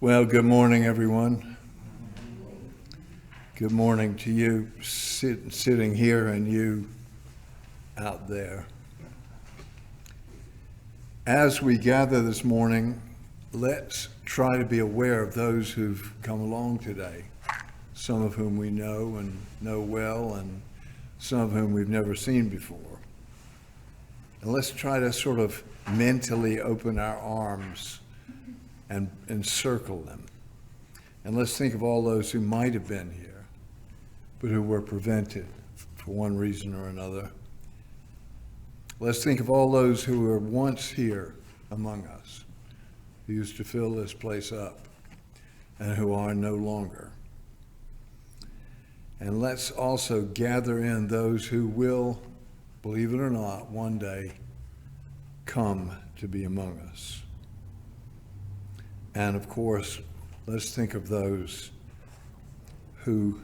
Well, good morning, everyone. Good morning to you sitting here and you out there. As we gather this morning, let's try to be aware of those who've come along today, some of whom we know and know well, and some of whom we've never seen before. And let's try to sort of mentally open our arms and encircle them. And let's think of all those who might have been here, but who were prevented for one reason or another. Let's think of all those who were once here among us, who used to fill this place up, and who are no longer. And let's also gather in those who will, believe it or not, one day come to be among us. And of course, let's think of those whose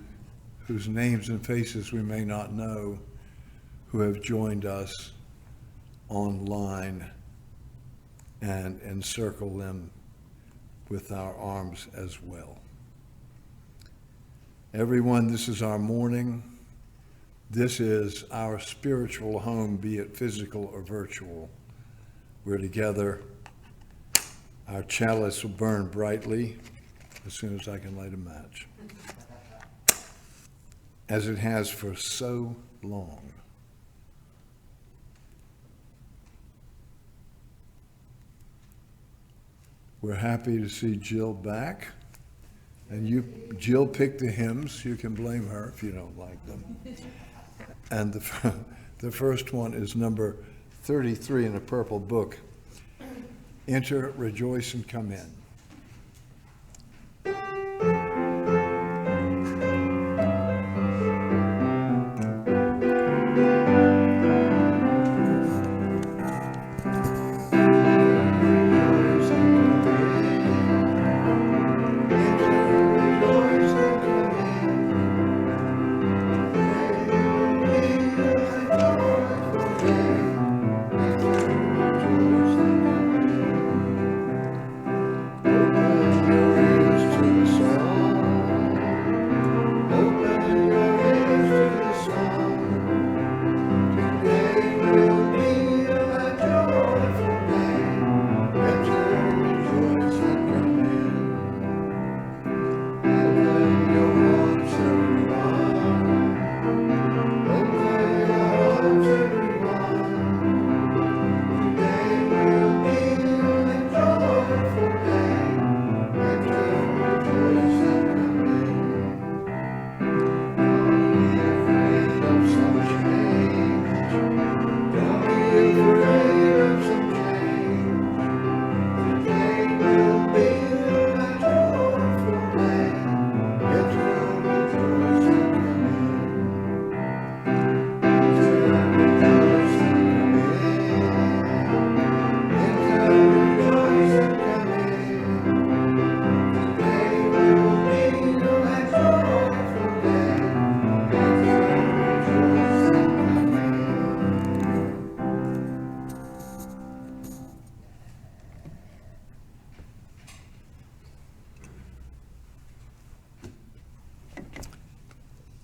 names and faces we may not know, who have joined us online, and encircle them with our arms as well. Everyone, this is our morning. This is our spiritual home, be it physical or virtual. We're together. Our chalice will burn brightly as soon as I can light a match, as it has for so long. We're happy to see Jill back. And Jill picked the hymns. You can blame her if you don't like them. And the first one is number 33 in the purple book. Enter, rejoice, and come in.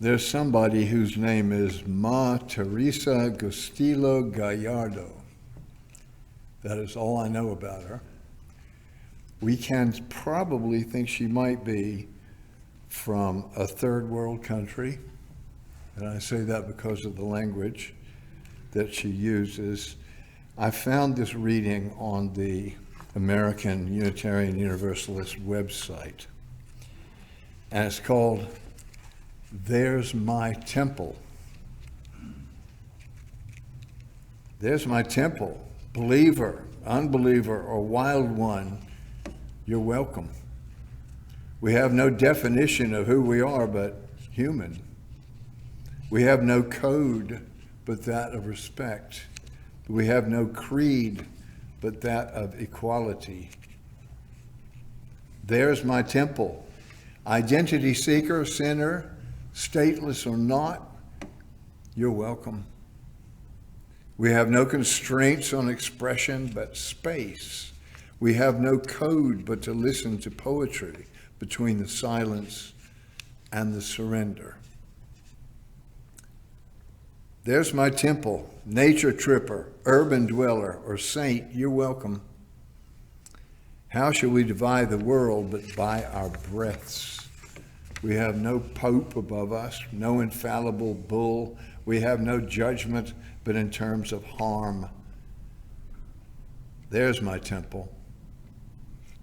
There's somebody whose name is Ma Teresa Gustillo Gallardo. That is all I know about her. We can probably think she might be from a third world country, and I say that because of the language that she uses. I found this reading on the American Unitarian Universalist website, and it's called There's My Temple. There's my temple. Believer, unbeliever, or wild one, you're welcome. We have no definition of who we are but human. We have no code but that of respect. We have no creed but that of equality. There's my temple. Identity seeker, sinner, stateless or not, you're welcome. We have no constraints on expression but space. We have no code but to listen to poetry between the silence and the surrender. There's my temple, nature tripper, urban dweller, or saint, you're welcome. How shall we divide the world but by our breaths? We have no pope above us, no infallible bull. We have no judgment but in terms of harm. There's my temple.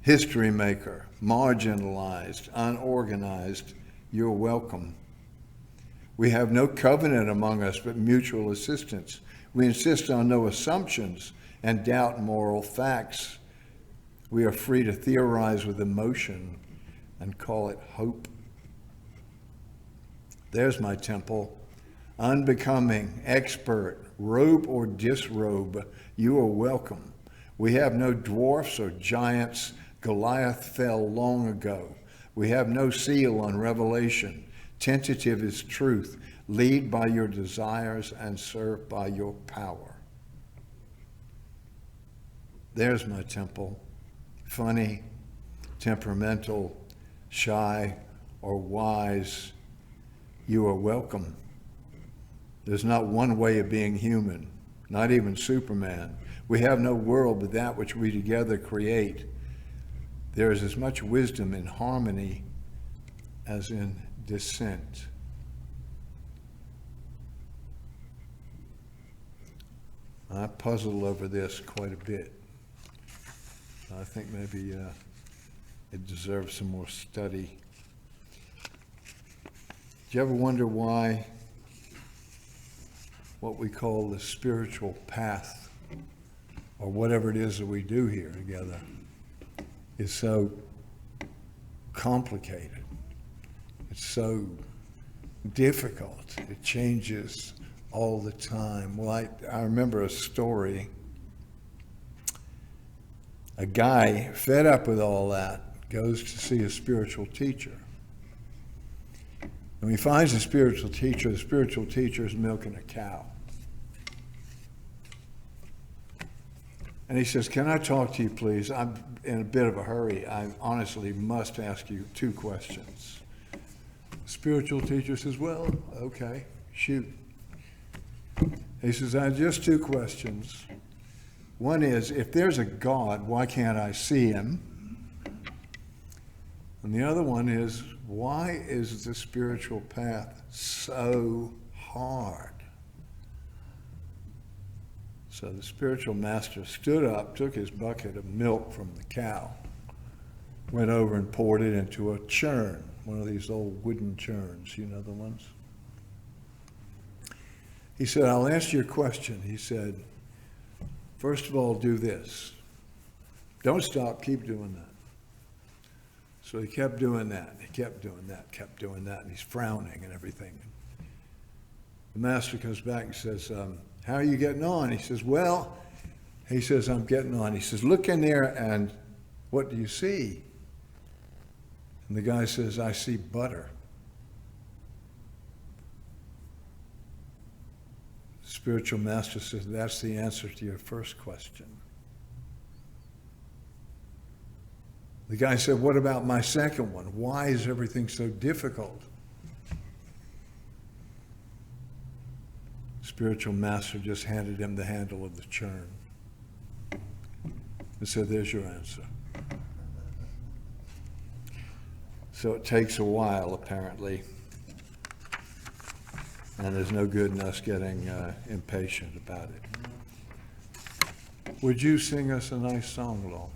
History maker, marginalized, unorganized, you're welcome. We have no covenant among us but mutual assistance. We insist on no assumptions and doubt moral facts. We are free to theorize with emotion and call it hope. There's my temple. Unbecoming, expert, robe or disrobe, you are welcome. We have no dwarfs or giants. Goliath fell long ago. We have no seal on revelation. Tentative is truth. Lead by your desires and serve by your power. There's my temple. Funny, temperamental, shy, or wise, you are welcome. There's not one way of being human, not even Superman. We have no world but that which we together create. There is as much wisdom in harmony as in dissent. I puzzled over this quite a bit. I think maybe it deserves some more study. Do you ever wonder why what we call the spiritual path, or whatever it is that we do here together, is so complicated? It's so difficult. It changes all the time. Well, I remember a story. A guy, fed up with all that, goes to see a spiritual teacher. And he finds the spiritual teacher is milking a cow. And he says, "Can I talk to you, please? I'm in a bit of a hurry. I honestly must ask you 2 questions. The spiritual teacher says, "Well, okay, shoot." He says, "I have just 2 questions. One is, if there's a God, why can't I see him? And the other one is, why is the spiritual path so hard?" So the spiritual master stood up, took his bucket of milk from the cow, went over and poured it into a churn, one of these old wooden churns, you know the ones? He said, "I'll answer your question." He said, "First of all, do this. Don't stop, keep doing that." So he kept doing that, he kept doing that, kept doing that, and he's frowning and everything. The master comes back and says, "How are you getting on?" He says, "Well," he says, "I'm getting on." He says, "Look in there and what do you see?" And the guy says, "I see butter." The spiritual master says, "That's the answer to your first question." The guy said, "What about my second one? Why is everything so difficult?" Spiritual master just handed him the handle of the churn and said, "There's your answer." So it takes a while, apparently, and there's no good in us getting impatient about it. Would you sing us a nice song, Law?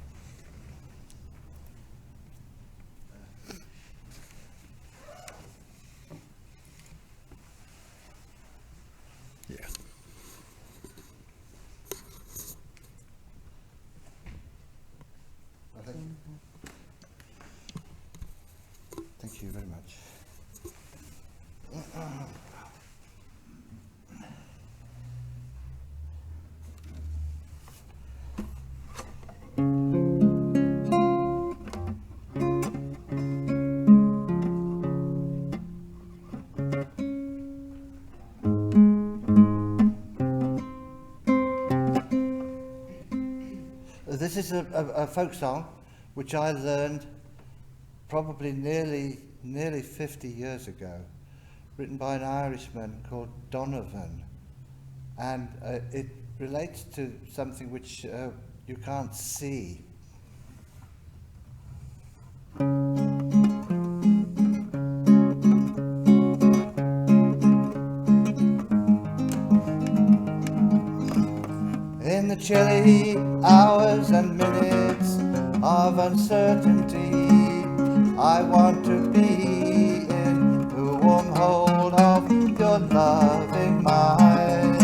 Yeah. Thank you very much. This is a folk song which I learned probably nearly 50 years ago, written by an Irishman called Donovan, and it relates to something which you can't see. In the chilly hours and minutes of uncertainty, I want to be in the warm hold of your loving mind.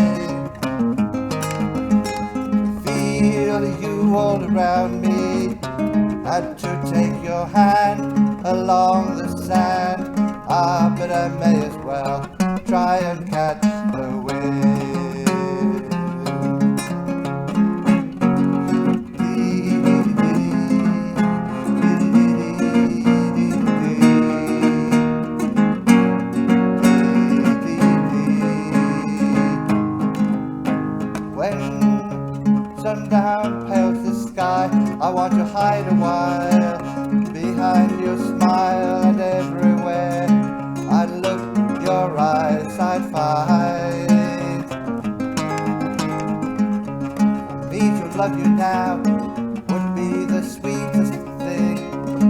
To feel you all around me, and to take your hand along the sand. Ah, but I may as well try and catch the wind. When sundown pales the sky, I want to hide a while behind your smile, and everywhere I look, your eyes I'd find. For me to love you now would be the sweetest thing.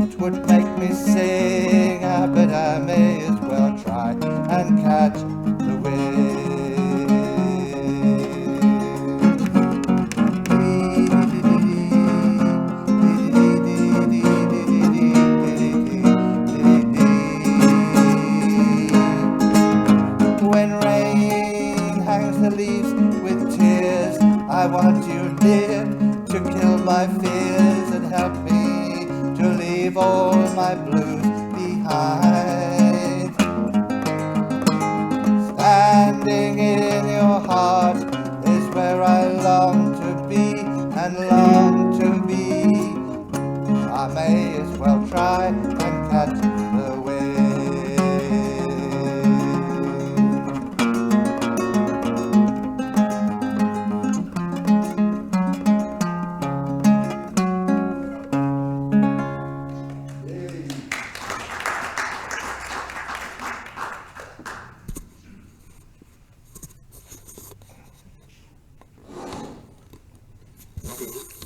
It would make me sing, but I may as well try and catch the wind. When rain hangs the leaves with tears, I want you near to kill my fears and help me to leave all my blues behind. Standing in your heart is where I long to be and long to be. I may as well try and catch the wind.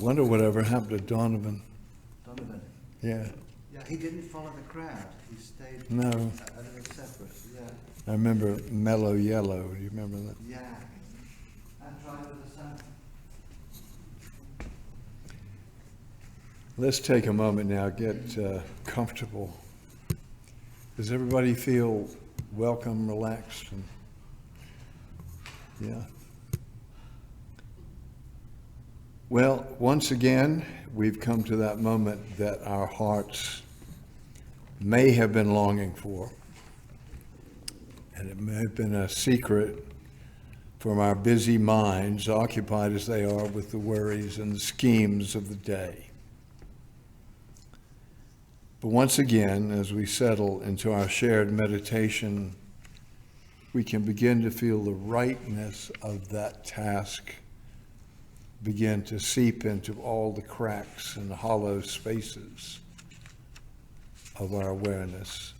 Wonder whatever happened to Donovan. Donovan. Yeah. Yeah, he didn't follow the crowd. He stayed No. a little separate. Yeah. I remember Mellow Yellow. Do you remember that? Yeah. And try with the sun. Let's take a moment now, get comfortable. Does everybody feel welcome, relaxed? Yeah. Well, once again, we've come to that moment that our hearts may have been longing for. And it may have been a secret from our busy minds, occupied as they are with the worries and the schemes of the day. But once again, as we settle into our shared meditation, we can begin to feel the rightness of that task begin to seep into all the cracks and hollow spaces of our awareness.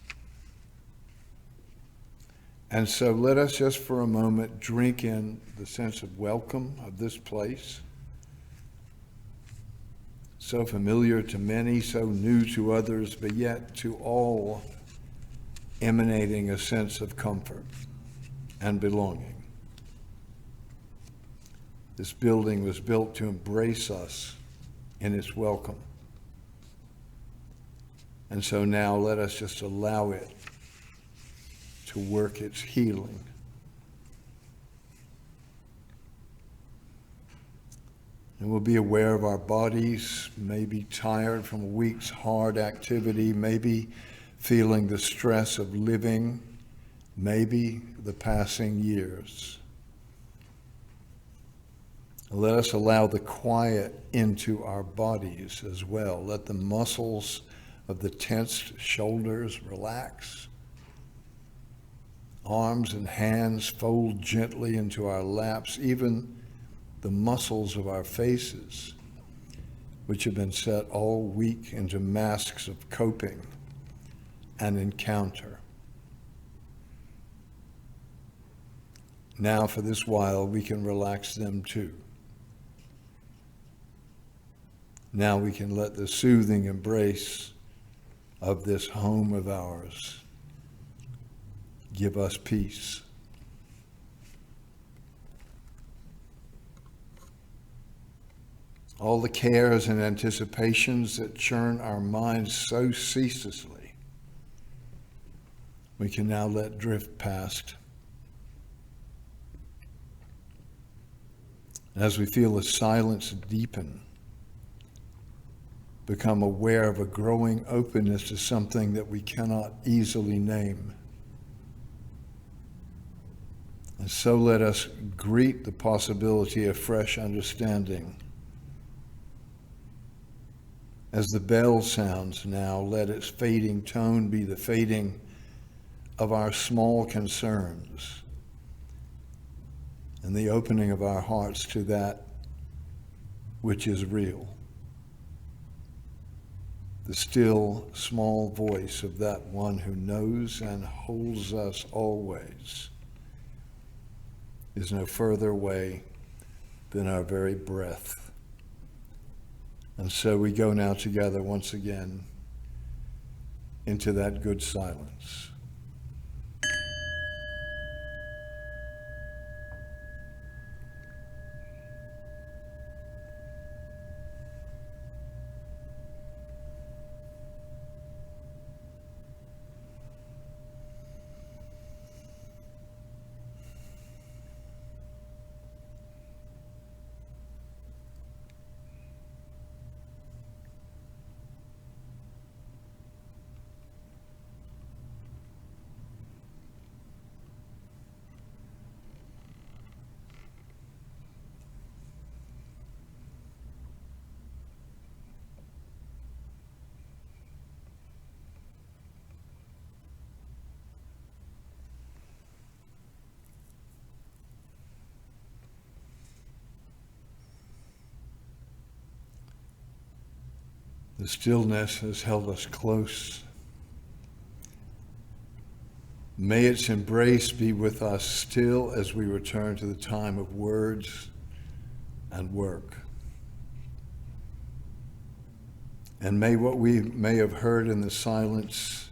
And so let us just for a moment drink in the sense of welcome of this place, so familiar to many, so new to others, but yet to all emanating a sense of comfort and belonging. This building was built to embrace us in its welcome. And so now let us just allow it to work its healing. And we'll be aware of our bodies, maybe tired from a week's hard activity, maybe feeling the stress of living, maybe the passing years. Let us allow the quiet into our bodies as well. Let the muscles of the tensed shoulders relax. Arms and hands fold gently into our laps. Even the muscles of our faces which have been set all week into masks of coping and encounter. Now, for this while, we can relax them too. Now we can let the soothing embrace of this home of ours give us peace. All the cares and anticipations that churn our minds so ceaselessly, we can now let drift past. As we feel the silence deepen, become aware of a growing openness to something that we cannot easily name. And so let us greet the possibility of fresh understanding. As the bell sounds now, let its fading tone be the fading of our small concerns and the opening of our hearts to that which is real. The still, small voice of that one who knows and holds us always is no further away than our very breath. And so we go now together once again into that good silence. The stillness has held us close. May its embrace be with us still as we return to the time of words and work. And may what we may have heard in the silence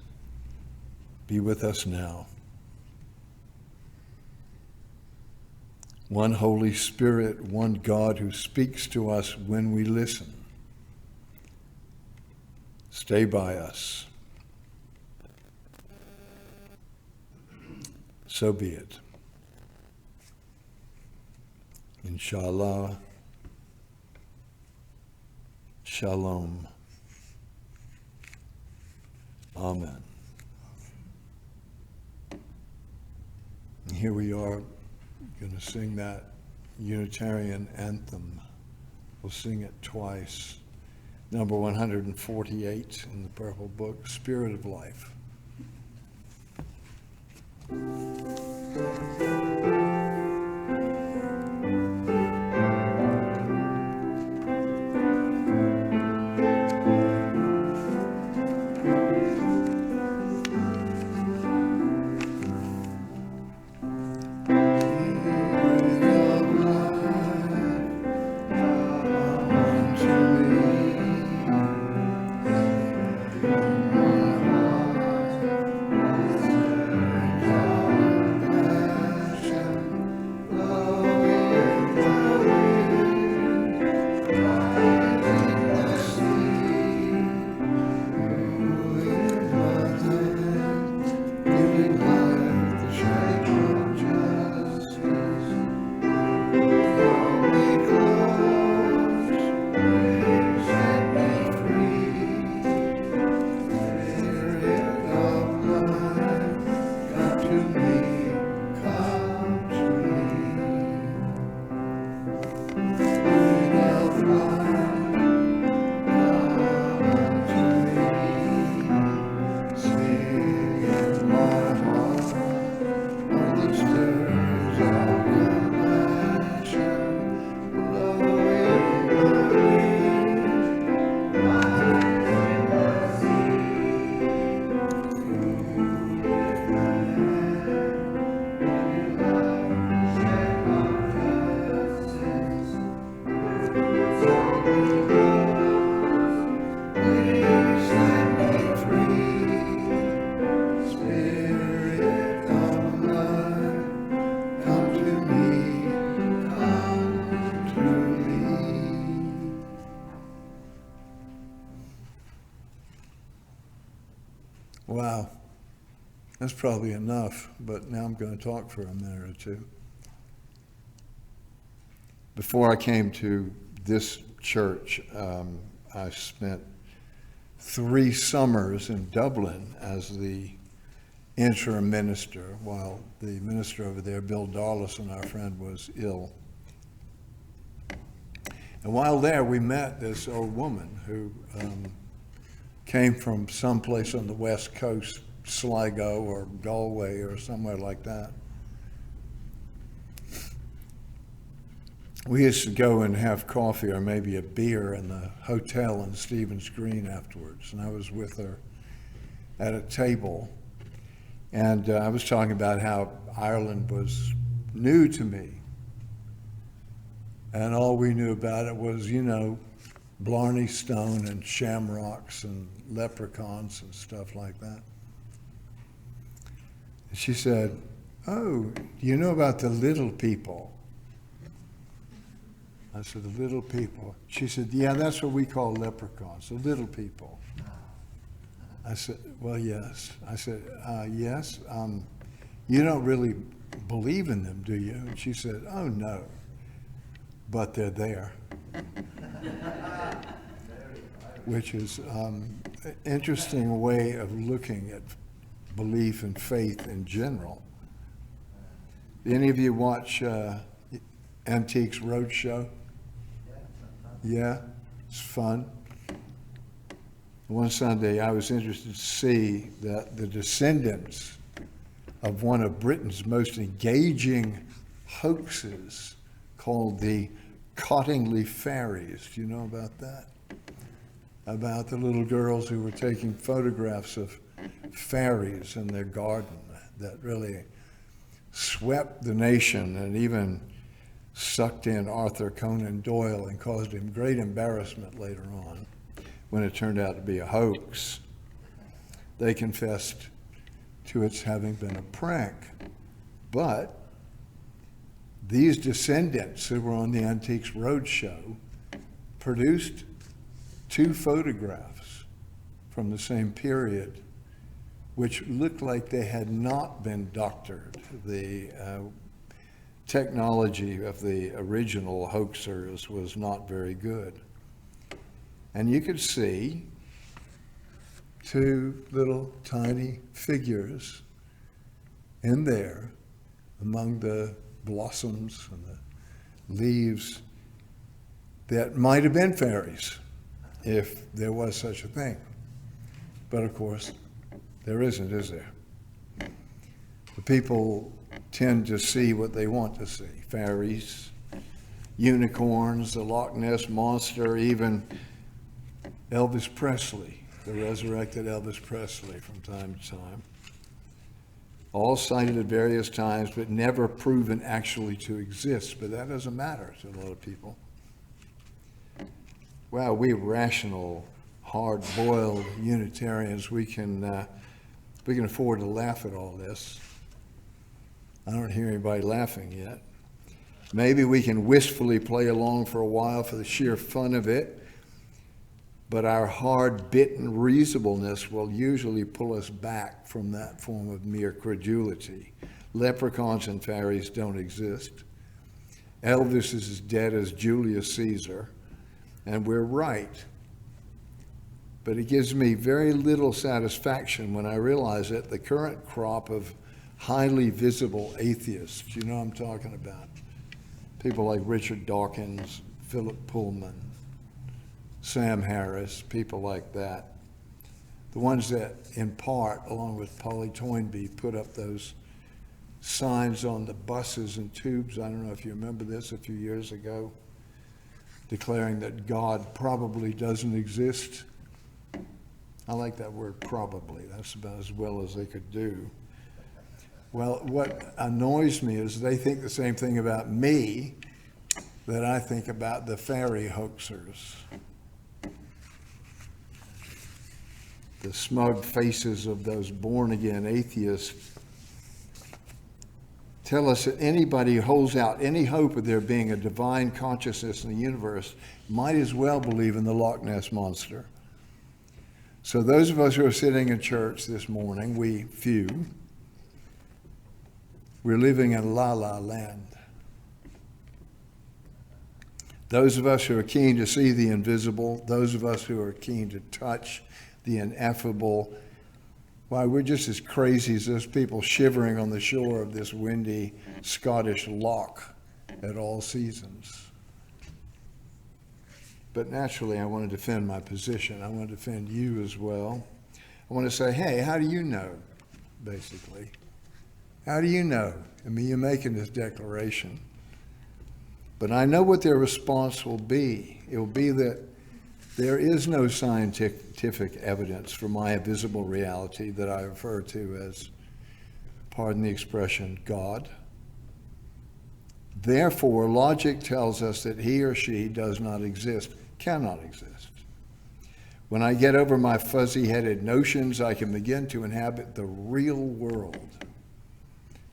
be with us now. One Holy Spirit, one God who speaks to us when we listen. Stay by us. So be it. Inshallah. Shalom. Amen. And here we are going to sing that Unitarian anthem. We'll sing it twice. Number 148 in the Purple Book, Spirit of Life. God. Wow. That's probably enough, but now I'm going to talk for a minute or two. Before I came to this church, I spent 3 summers in Dublin as the interim minister while the minister over there, Bill Darlison, our friend, was ill. And while there, we met this old woman who came from someplace on the West Coast, Sligo or Galway or somewhere like that. We used to go and have coffee or maybe a beer in the hotel in Stevens Green afterwards, and I was with her at a table, and I was talking about how Ireland was new to me, and all we knew about it was, you know, Blarney Stone and shamrocks and leprechauns and stuff like that. And she said, "Oh, do you know about the little people?" I said, "The little people?" She said, "Yeah, that's what we call leprechauns, the little people." I said, "Well, yes." I said, "Yes, you don't really believe in them, do you?" And she said, "Oh, no, but they're there." Which is an interesting way of looking at belief and faith in general. Any of you watch Antiques Roadshow? Yeah, it's fun. One Sunday I was interested to see that the descendants of one of Britain's most engaging hoaxes called the Cottingley Fairies. Do you know about that? About the little girls who were taking photographs of fairies in their garden that really swept the nation and even sucked in Arthur Conan Doyle and caused him great embarrassment later on when it turned out to be a hoax. They confessed to its having been a prank. But these descendants who were on the Antiques Roadshow produced 2 photographs from the same period which looked like they had not been doctored. The technology of the original hoaxers was not very good. And you could see 2 little tiny figures in there among the blossoms and the leaves that might have been fairies if there was such a thing. But of course, there isn't, is there? The people tend to see what they want to see. Fairies, unicorns, the Loch Ness Monster, even Elvis Presley, the resurrected Elvis Presley from time to time. All cited at various times, but never proven actually to exist. But that doesn't matter to a lot of people. Well, we rational, hard-boiled Unitarians, we can afford to laugh at all this. I don't hear anybody laughing yet. Maybe we can wistfully play along for a while for the sheer fun of it, but our hard-bitten reasonableness will usually pull us back from that form of mere credulity. Leprechauns and fairies don't exist. Elvis is as dead as Julius Caesar, and we're right. But it gives me very little satisfaction when I realize that the current crop of highly visible atheists, you know what I'm talking about, people like Richard Dawkins, Philip Pullman, Sam Harris, people like that, the ones that in part, along with Polly Toynbee, put up those signs on the buses and tubes, I don't know if you remember this, a few years ago, declaring that God probably doesn't exist. I like that word, probably. That's about as well as they could do. Well, what annoys me is they think the same thing about me that I think about the fairy hoaxers. The smug faces of those born-again atheists tell us that anybody who holds out any hope of there being a divine consciousness in the universe might as well believe in the Loch Ness Monster. So those of us who are sitting in church this morning, we're living in la-la land. Those of us who are keen to see the invisible, those of us who are keen to touch the ineffable, why, we're just as crazy as those people shivering on the shore of this windy Scottish loch at all seasons. But naturally, I want to defend my position. I want to defend you as well. I want to say, hey, how do you know, basically? How do you know? I mean, you're making this declaration. But I know what their response will be. It will be that there is no scientific evidence for my invisible reality that I refer to as, pardon the expression, God. Therefore, logic tells us that he or she does not exist, cannot exist. When I get over my fuzzy-headed notions, I can begin to inhabit the real world.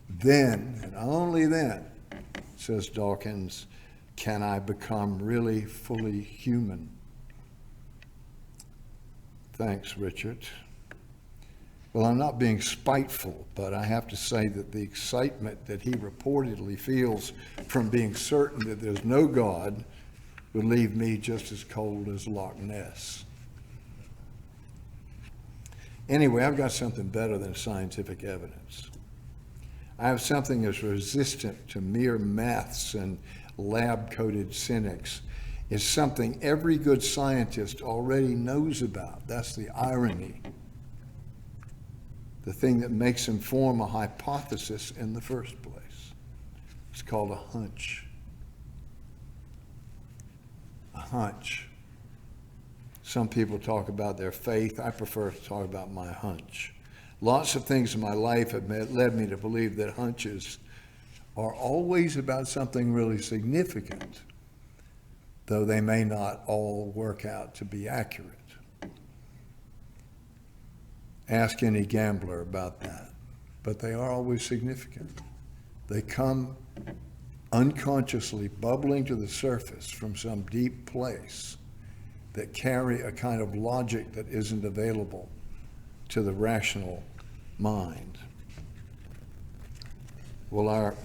Then, and only then, says Dawkins, can I become really fully human. Thanks, Richard. Well, I'm not being spiteful, but I have to say that the excitement that he reportedly feels from being certain that there's no God would leave me just as cold as Loch Ness. Anyway, I've got something better than scientific evidence. I have something that's resistant to mere maths and lab-coated cynics. It's something every good scientist already knows about. That's the irony. The thing that makes them form a hypothesis in the first place. It's called a hunch. A hunch. Some people talk about their faith. I prefer to talk about my hunch. Lots of things in my life have led me to believe that hunches are always about something really significant, though they may not all work out to be accurate. Ask any gambler about that. But they are always significant. They come unconsciously bubbling to the surface from some deep place that carry a kind of logic that isn't available to the rational mind. Well, our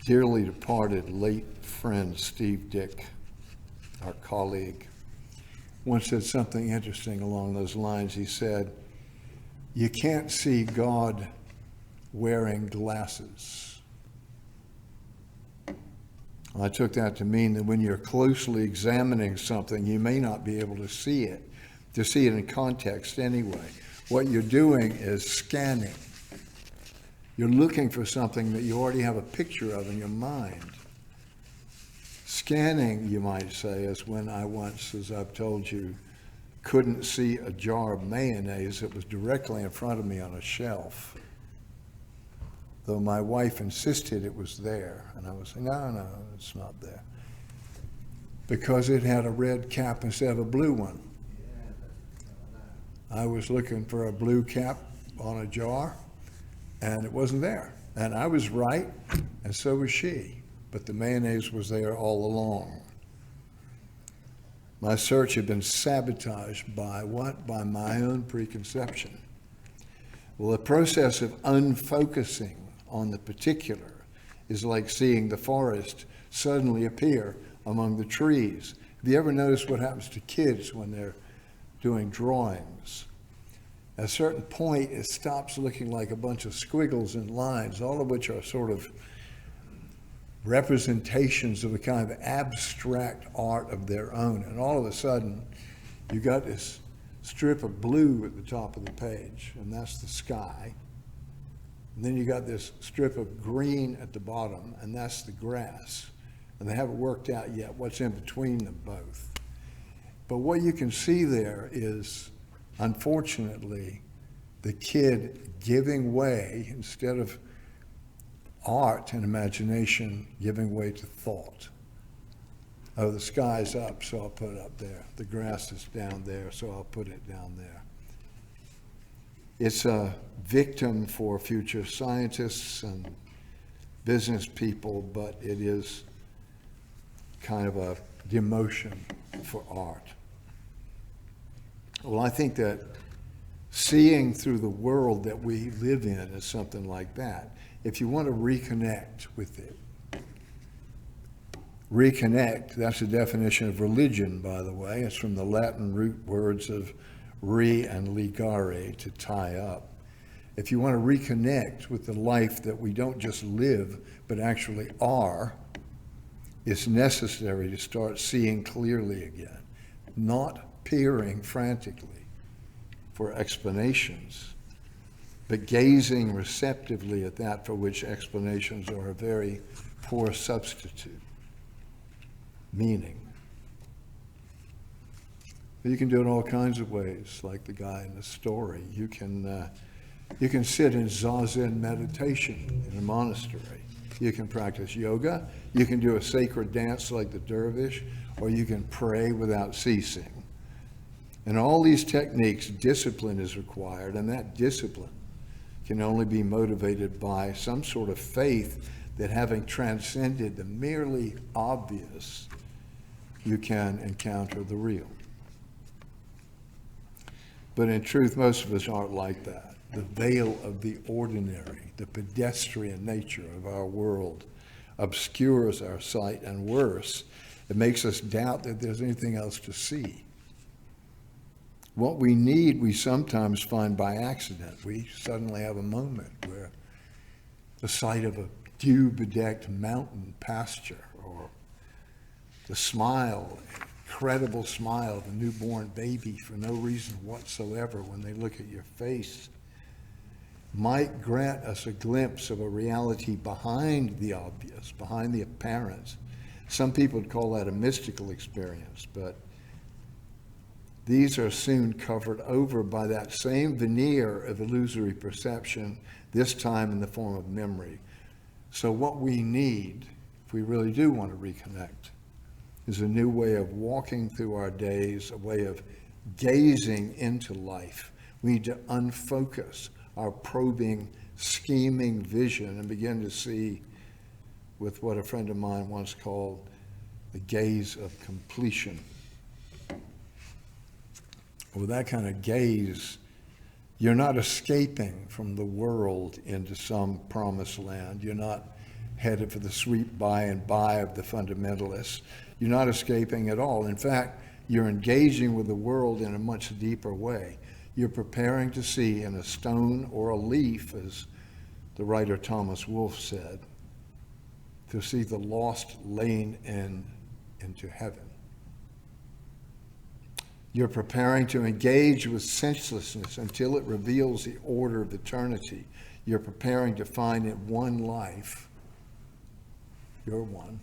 dearly departed late friend Steve Dick, our colleague, once said something interesting along those lines. He said, "You can't see God wearing glasses." I took that to mean that when you're closely examining something, you may not be able to see it in context anyway. What you're doing is scanning. You're looking for something that you already have a picture of in your mind. Scanning, you might say, is when I once, as I've told you, couldn't see a jar of mayonnaise that was directly in front of me on a shelf, though my wife insisted it was there. And I was saying, no, it's not there. Because it had a red cap instead of a blue one. I was looking for a blue cap on a jar, and it wasn't there. And I was right, and so was she. But the mayonnaise was there all along. My search had been sabotaged by what? By my own preconception. Well, the process of unfocusing on the particular is like seeing the forest suddenly appear among the trees. Have you ever noticed what happens to kids when they're doing drawings? At a certain point, it stops looking like a bunch of squiggles and lines, all of which are sort of representations of a kind of abstract art of their own. And all of a sudden, you got this strip of blue at the top of the page, and that's the sky. And then you got this strip of green at the bottom, and that's the grass. And they haven't worked out yet what's in between them both. But what you can see there is, unfortunately, the kid giving way, instead of art and imagination, giving way to thought. Oh, the sky's up, so I'll put it up there. The grass is down there, so I'll put it down there. It's a victim for future scientists and business people, but it is kind of a demotion for art. Well, I think that Seeing through the world that we live in is something like that. If you want to reconnect with it, reconnect, that's the definition of religion, by the way. It's from the Latin root words of re and ligare, to tie up. If you want to reconnect with the life that we don't just live, but actually are, it's necessary to start seeing clearly again, not peering frantically for explanations, but gazing receptively at that for which explanations are a very poor substitute. Meaning. You can do it all kinds of ways, like the guy in the story. You can sit in zazen meditation in a monastery. You can practice yoga. You can do a sacred dance like the dervish, or you can pray without ceasing. In all these techniques, discipline is required, and that discipline can only be motivated by some sort of faith that, having transcended the merely obvious, you can encounter the real. But in truth, most of us aren't like that. The veil of the ordinary, the pedestrian nature of our world obscures our sight, and worse, it makes us doubt that there's anything else to see. What we need, we sometimes find by accident. We suddenly have a moment where the sight of a dew-bedecked mountain pasture, or the smile, incredible smile of a newborn baby for no reason whatsoever when they look at your face, might grant us a glimpse of a reality behind the obvious, behind the apparent. Some people would call that a mystical experience, but these are soon covered over by that same veneer of illusory perception, this time in the form of memory. So what we need, if we really do want to reconnect, is a new way of walking through our days, a way of gazing into life. We need to unfocus our probing, scheming vision and begin to see with what a friend of mine once called the gaze of completion. With that kind of gaze, you're not escaping from the world into some promised land. You're not headed for the sweet by and by of the fundamentalists. You're not escaping at all. In fact, you're engaging with the world in a much deeper way. You're preparing to see in a stone or a leaf, as the writer Thomas Wolfe said, to see the lost lane into heaven. You're preparing to engage with senselessness until it reveals the order of eternity. You're preparing to find in one life, your one,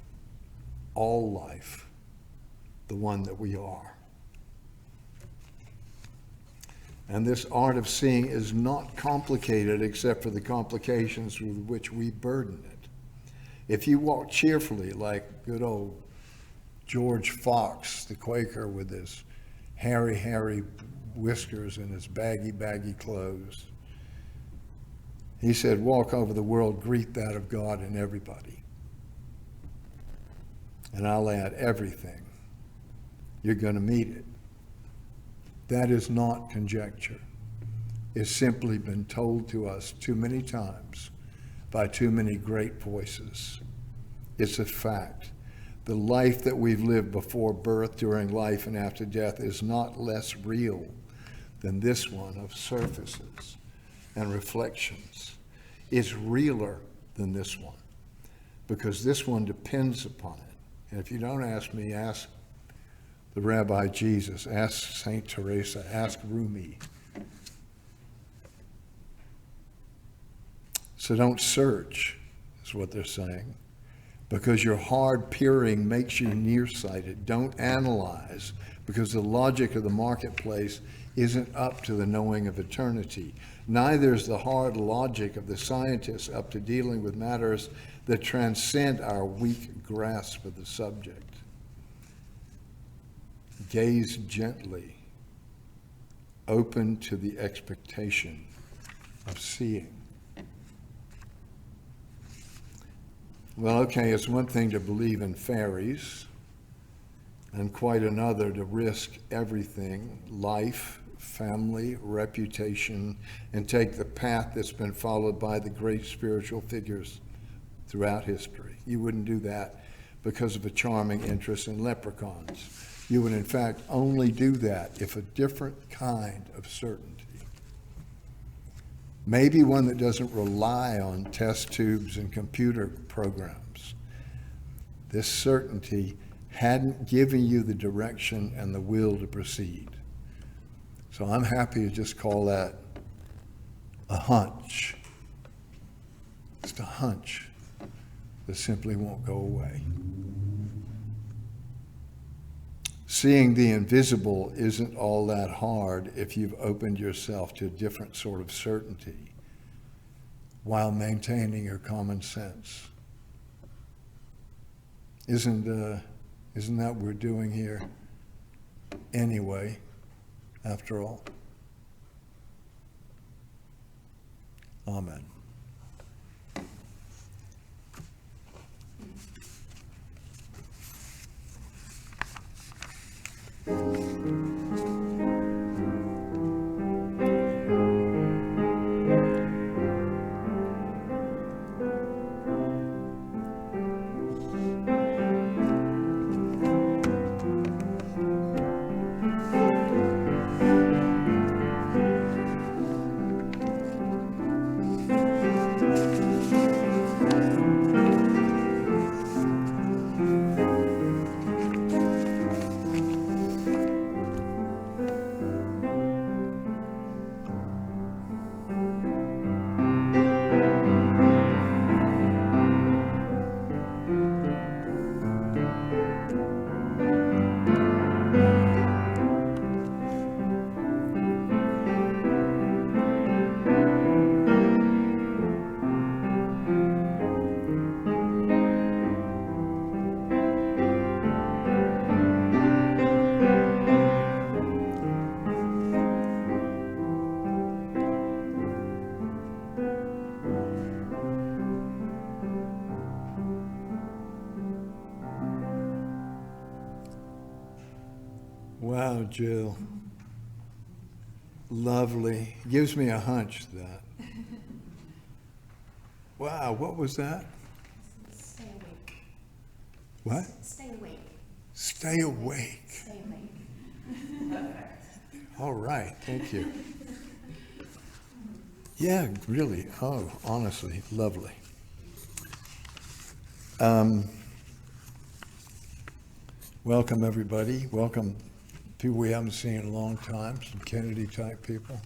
all life, the one that we are. And this art of seeing is not complicated except for the complications with which we burden it. If you walk cheerfully like good old George Fox, the Quaker, with his hairy whiskers and his baggy clothes, he said, walk over the world, greet that of God and everybody. And I'll add everything. You're going to meet it. That is not conjecture. It's simply been told to us too many times by too many great voices. It's a fact. The life that we've lived before birth, during life, and after death is not less real than this one of surfaces and reflections. It's realer than this one because this one depends upon it. And if you don't ask me, ask the Rabbi Jesus, ask Saint Teresa, ask Rumi. So don't search, is what they're saying, because your hard peering makes you nearsighted. Don't analyze, because the logic of the marketplace isn't up to the knowing of eternity. Neither is the hard logic of the scientists up to dealing with matters that transcend our weak grasp of the subject. Gaze gently, open to the expectation of seeing. Well, okay, it's one thing to believe in fairies, and quite another to risk everything, life, family, reputation, and take the path that's been followed by the great spiritual figures throughout history. You wouldn't do that because of a charming interest in leprechauns. You would, in fact, only do that if a different kind of certainty, maybe one that doesn't rely on test tubes and computer programs, this certainty hadn't given you the direction and the will to proceed. So I'm happy to just call that a hunch. Just a hunch that simply won't go away. Seeing the invisible isn't all that hard if you've opened yourself to a different sort of certainty while maintaining your common sense. Isn't that what we're doing here anyway, after all? Amen. Wow, Jill. Lovely. Gives me a hunch that. Wow, what was that? Stay awake. What? Stay awake. Stay awake. Stay awake. All right, thank you. Yeah, really. Oh, honestly, lovely. Welcome, everybody. Welcome people we haven't seen in a long time, some Kennedy-type people.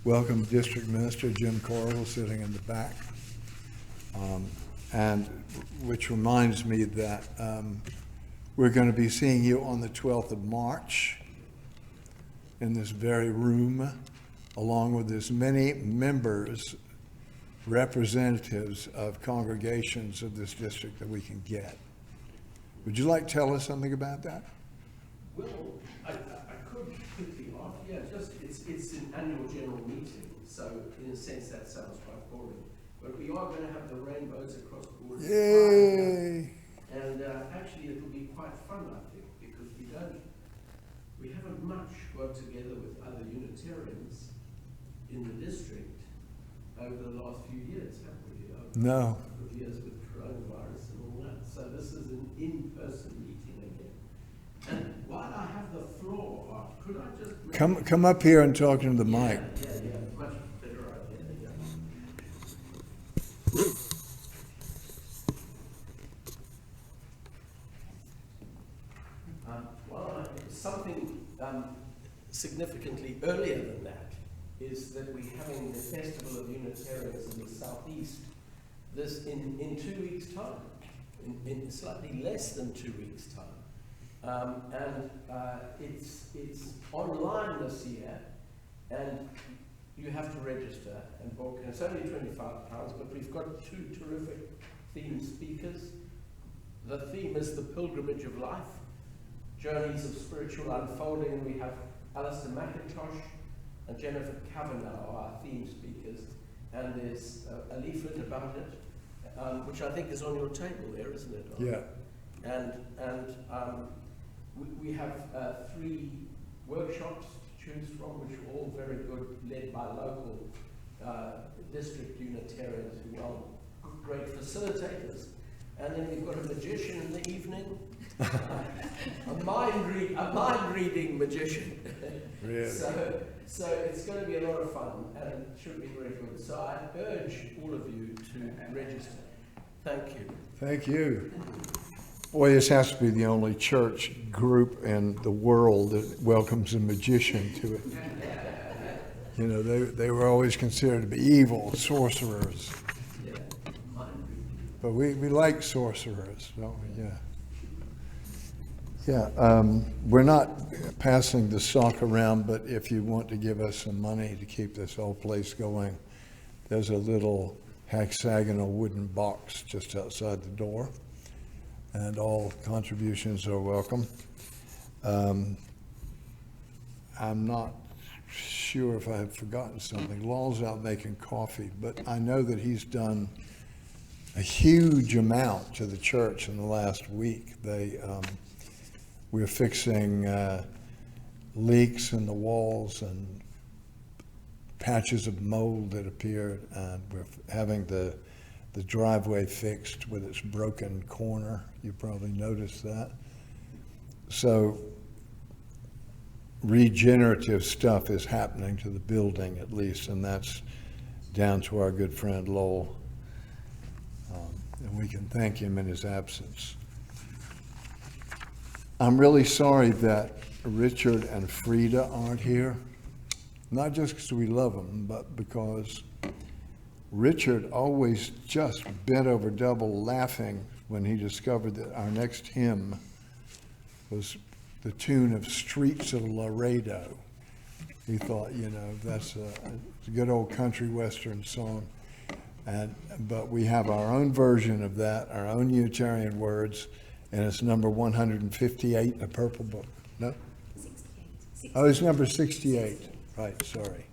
Welcome, District Minister Jim Corrigal, sitting in the back. And which reminds me that we're going to be seeing you on the 12th of March in this very room, along with as many members, representatives of congregations of this district that we can get. Would you like to tell us something about that? Well, I could quickly off. Yeah, it's an annual general meeting, so in a sense that sounds quite boring. But we are going to have the rainbows across the board. Yay! And actually it will be quite fun, I think, because we haven't much worked together with other Unitarians in the district over the last few years, have we? No. A couple of years with coronavirus and all that. So this is an in-person meeting again. And while I have the floor, could I just... Come up here and talk into the mic. Yeah, much better idea, something significantly earlier than that is that we're having the Festival of Unitarians in the Southeast this in 2 weeks' time, in slightly less than 2 weeks' time. It's online this year, and you have to register and book, and it's only £25, but we've got 2 terrific theme speakers. The theme is the pilgrimage of life, journeys of spiritual unfolding, and we have Alistair McIntosh and Jennifer Kavanagh are our theme speakers, and there's a leaflet about it, which I think is on your table there, isn't it? Yeah. And we have 3 workshops to choose from, which are all very good, led by local district Unitarians who are great facilitators. And then we've got a magician in the evening, a mind-reading magician. Really? So it's going to be a lot of fun, and it should be very good. So I urge all of you to register. Thank you. Thank you. Boy, this has to be the only church group in the world that welcomes a magician to it. You know, they were always considered to be evil, sorcerers. Yeah, But we like sorcerers, don't we? Yeah. We're not passing the sock around, but if you want to give us some money to keep this whole place going, there's a little hexagonal wooden box just outside the door, and all contributions are welcome. I'm not sure if I have forgotten something. Lowell's out making coffee, but I know that he's done a huge amount to the church in the last week. We're fixing leaks in the walls and patches of mold that appeared, and we're having the driveway fixed with its broken corner. You probably noticed that. So regenerative stuff is happening to the building, at least, and that's down to our good friend Lowell. And we can thank him in his absence. I'm really sorry that Richard and Frida aren't here, not just because we love them, but because Richard always just bent over double laughing when he discovered that our next hymn was the tune of Streets of Laredo. He thought, you know, that's a good old country western song. But we have our own version of that, our own Unitarian words, and it's number 158 in the Purple Book. No? 68. Oh, it's number 68. Right, sorry.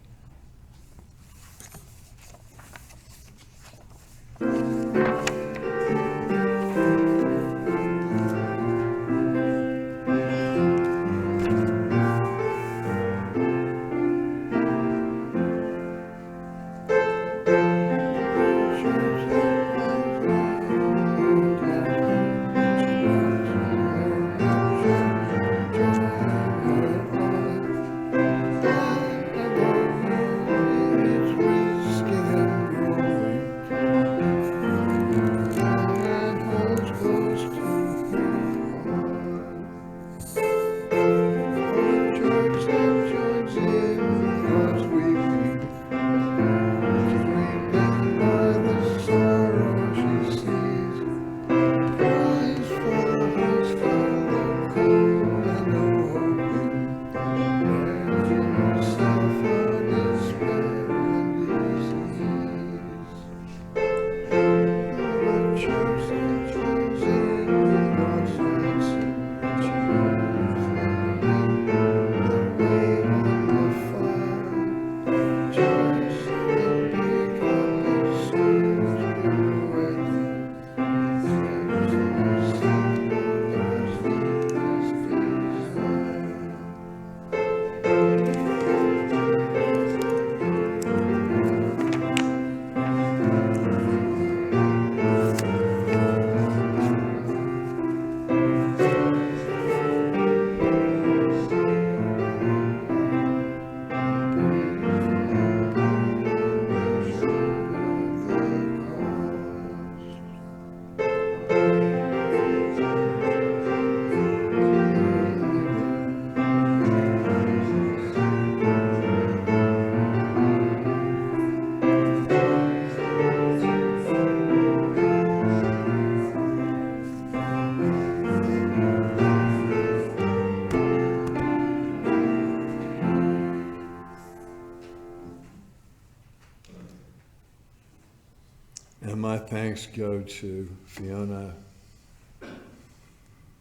And my thanks go to Fiona,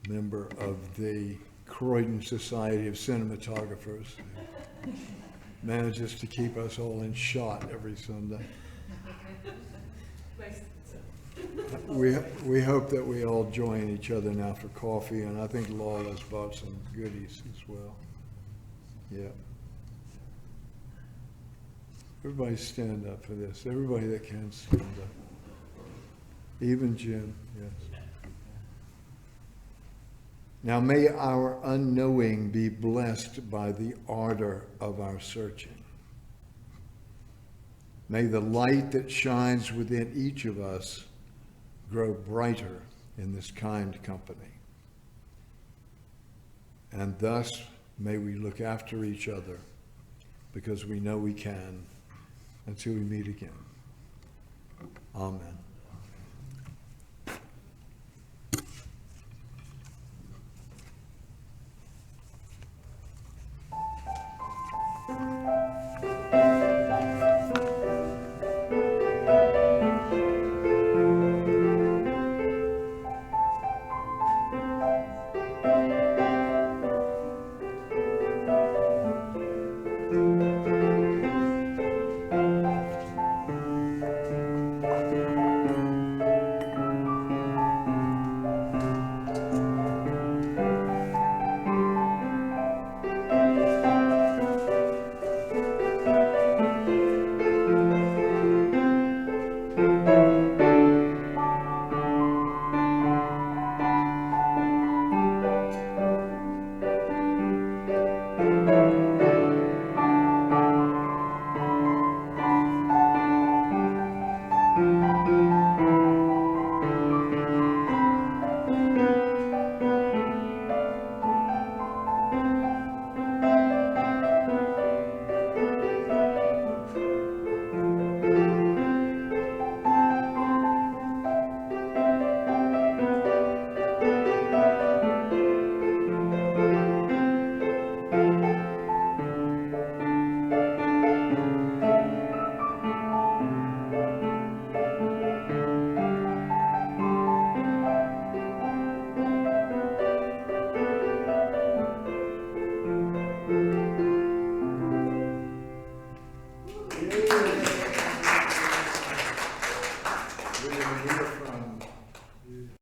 member of the Croydon Society of Cinematographers, who manages to keep us all in shot every Sunday. We hope that we all join each other now for coffee, and I think Laura has bought some goodies as well. Yeah. Everybody stand up for this. Everybody that can stand up. Even Jim, yes. Now may our unknowing be blessed by the ardor of our searching. May the light that shines within each of us grow brighter in this kind company. And thus may we look after each other, because we know we can, until we meet again. Amen.